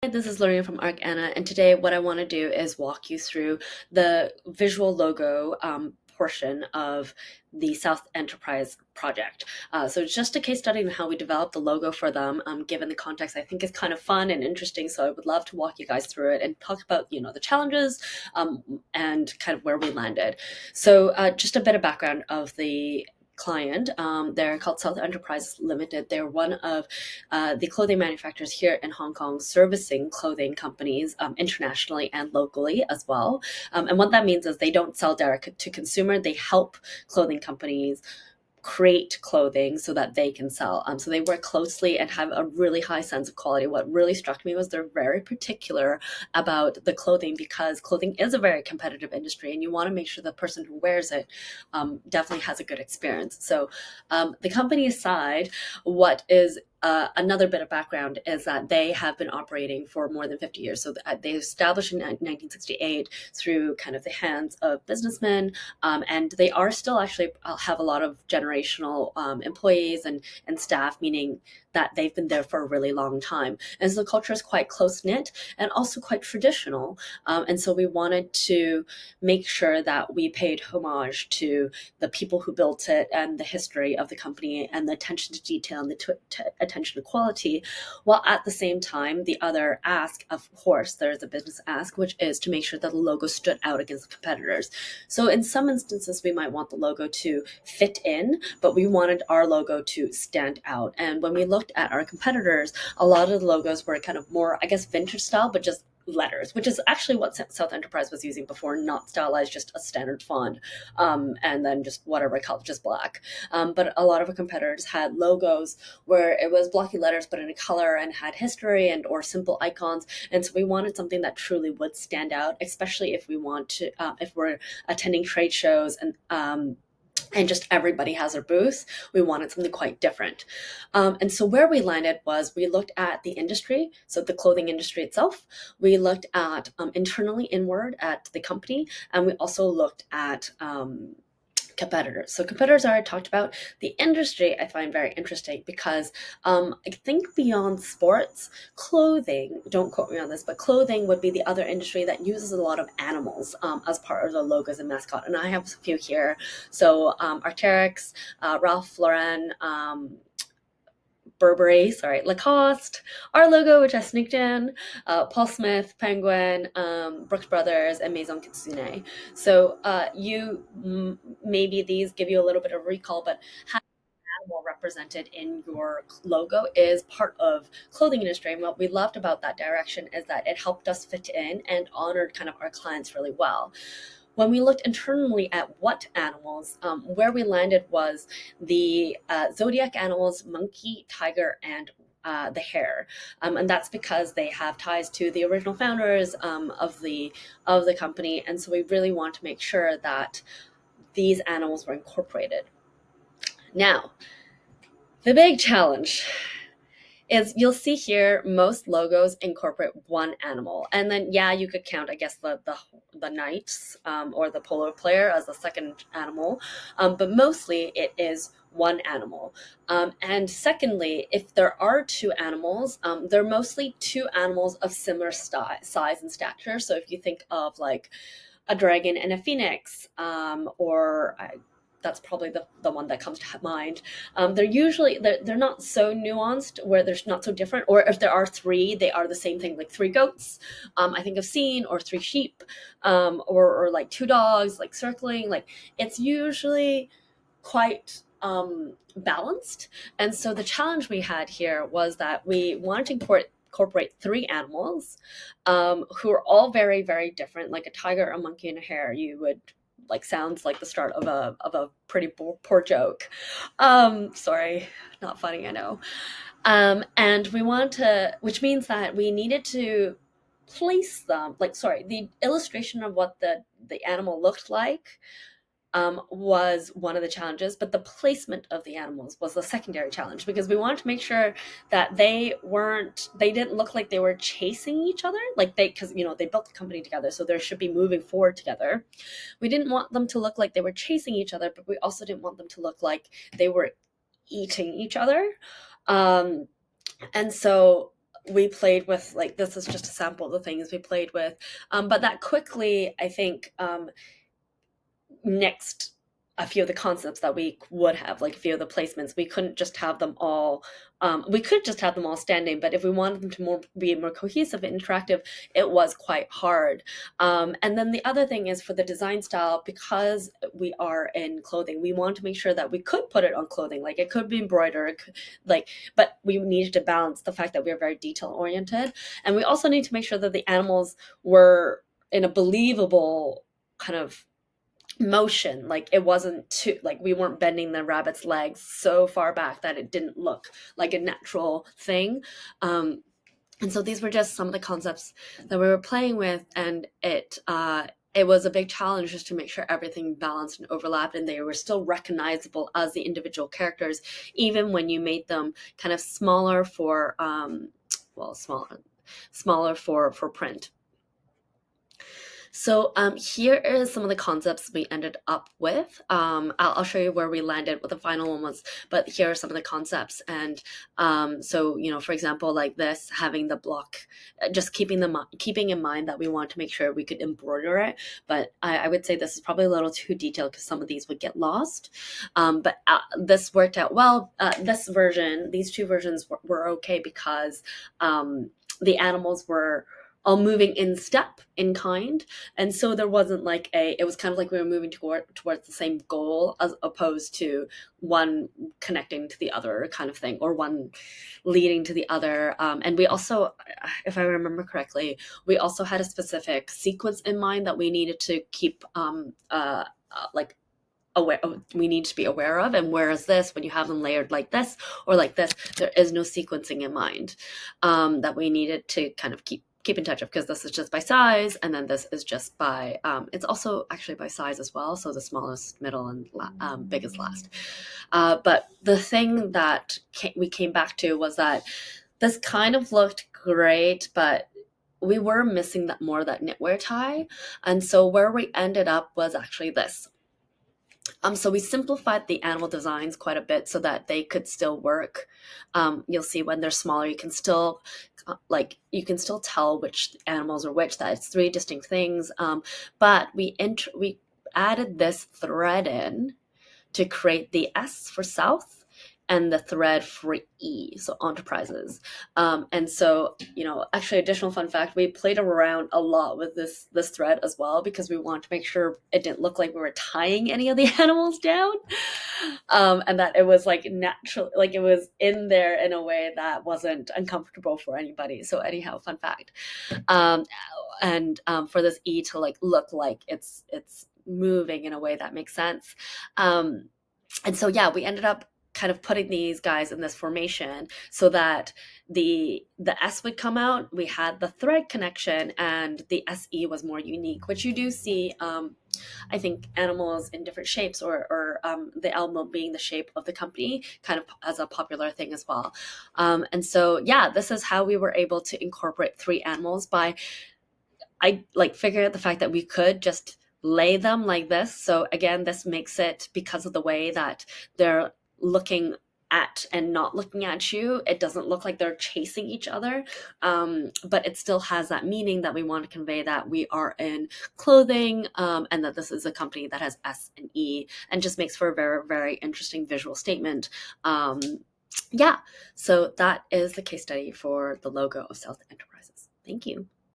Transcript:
Hi, this is Lorena from Arcana, and today what I want to do is walk you through the visual logo portion of the South Enterprise project. So it's just a case study on how we developed the logo for them, given the context. I think is kind of fun and interesting, so I would love to walk you guys through it and talk about, the challenges and kind of where we landed. So just a bit of background of the client. They're called South Enterprises Ltd. They're one of the clothing manufacturers here in Hong Kong, servicing clothing companies internationally and locally as well. And what that means is they don't sell direct to consumer. They help clothing companies create clothing so that they can sell. So they work closely and have a really high sense of quality. What really struck me was they're very particular about the clothing, because clothing is a very competitive industry and you want to make sure the person who wears it definitely has a good experience. So the company side, what is another bit of background is that they have been operating for more than 50 years. So they established in 1968 through kind of the hands of businessmen, and they are still actually have a lot of generational employees and staff, meaning that they've been there for a really long time. And so the culture is quite close knit and also quite traditional. And so we wanted to make sure that we paid homage to the people who built it and the history of the company and the attention to detail and the attention to quality, while at the same time, the other ask, of course, there's a business ask, which is to make sure that the logo stood out against the competitors. So in some instances, we might want the logo to fit in, but we wanted our logo to stand out. And when we looked at our competitors, a lot of the logos were kind of more, I guess, vintage style, but just letters, which is actually what South Enterprise was using before, not stylized, just a standard font, and then just whatever color, just black. But a lot of our competitors had logos where it was blocky letters, but in a color and had history and or simple icons. And so we wanted something that truly would stand out, especially if we want to, if we're attending trade shows and just everybody has their booth. We wanted something quite different. And so where we landed was we looked at the industry, so the clothing industry itself. We looked at internally inward at the company, and we also looked at competitors. So competitors I already talked about. The industry I find very interesting because I think beyond sports, clothing, don't quote me on this, but clothing would be the other industry that uses a lot of animals as part of the logos and mascot. And I have a few here. So Arc'teryx, Ralph Lauren, Burberry, sorry, Lacoste, our logo, which I sneaked in, Paul Smith, Penguin, Brooks Brothers, and Maison Kitsune. So maybe these give you a little bit of recall, but having an animal represented in your logo is part of clothing industry. And what we loved about that direction is that it helped us fit in and honored kind of our clients really well. When we looked internally at what animals, where we landed was the zodiac animals, monkey, tiger, and the hare, and that's because they have ties to the original founders of the company, and so we really want to make sure that these animals were incorporated. Now, the big challenge is you'll see here most logos incorporate one animal, and then yeah, you could count, I guess, the knights or the polo player as the second animal, but mostly it is one animal. And secondly, if there are two animals, they're mostly two animals of similar size and stature. So if you think of like a dragon and a phoenix, or that's probably the one that comes to mind. They're not so nuanced where they're not so different. Or if there are three, they are the same thing, like three goats, I think I've seen, or three sheep, or like two dogs, like circling. Like it's usually quite balanced. And so the challenge we had here was that we wanted to incorporate three animals who are all very, very different, like a tiger, a monkey, and a hare. You would like sounds like the start of a pretty poor joke. Sorry, not funny, I know. And we want to, which means that we needed to place them, like, sorry, the illustration of what the animal looked like was one of the challenges, but the placement of the animals was the secondary challenge, because we wanted to make sure that they didn't look like they were chasing each other, like because they built the company together, so they should be moving forward together. We didn't want them to look like they were chasing each other, but we also didn't want them to look like they were eating each other. And so we played with, like, this is just a sample of the things we played with. But that quickly, I think, nixed a few of the concepts that we would have, like a few of the placements. We couldn't just have them all. We could just have them all standing, but if we wanted them to be more cohesive and interactive, it was quite hard. And then the other thing is, for the design style, because we are in clothing, we want to make sure that we could put it on clothing, like it could be embroidered, but we needed to balance the fact that we are very detail oriented, and we also need to make sure that the animals were in a believable kind of motion. Like, it wasn't too, like, we weren't bending the rabbit's legs so far back that it didn't look like a natural thing. And so these were just some of the concepts that we were playing with, and it was a big challenge just to make sure everything balanced and overlapped, and they were still recognizable as the individual characters, even when you made them kind of smaller for smaller for print. So here is some of the concepts we ended up with. I'll show you where we landed, what the final one was, but here are some of the concepts. And so, for example, like this, having the block, just keeping in mind that we want to make sure we could embroider it. But I would say this is probably a little too detailed because some of these would get lost. But this worked out well. These two versions were okay because the animals were all moving in step, in kind, and so there wasn't like it was kind of like we were moving towards the same goal, as opposed to one connecting to the other kind of thing, or one leading to the other. And we also, if I remember correctly, we also had a specific sequence in mind that we needed to keep like we need to be aware of. And whereas this, when you have them layered like this or like this, there is no sequencing in mind that we needed to kind of keep in touch of, because this is just by size, and then this is just by it's also actually by size as well, so the smallest, middle, and biggest last. But the thing that we came back to was that this kind of looked great, but we were missing that knitwear tie. And so where we ended up was actually this. So we simplified the animal designs quite a bit so that they could still work. You'll see when they're smaller, you can still tell which animals are which, that it's three distinct things. But we added this thread in to create the S for South and the thread for E, so enterprises. And so, actually, additional fun fact, we played around a lot with this thread as well, because we wanted to make sure it didn't look like we were tying any of the animals down, and that it was like natural, like it was in there in a way that wasn't uncomfortable for anybody. So anyhow, fun fact. And for this E to look like it's moving in a way that makes sense. And so, yeah, we ended up kind of putting these guys in this formation so that the S would come out. We had the thread connection, and the SE was more unique, which you do see, I think, animals in different shapes, or the elmo being the shape of the company, kind of as a popular thing as well. And so, yeah, this is how we were able to incorporate three animals I figured out the fact that we could just lay them like this. So again, this makes it, because of the way that they're looking at and not looking at you, it doesn't look like they're chasing each other, but it still has that meaning that we want to convey, that we are in clothing, and that this is a company that has S and E, and just makes for a very, very interesting visual statement. Yeah, so that is the case study for the logo of South Enterprises. Thank you.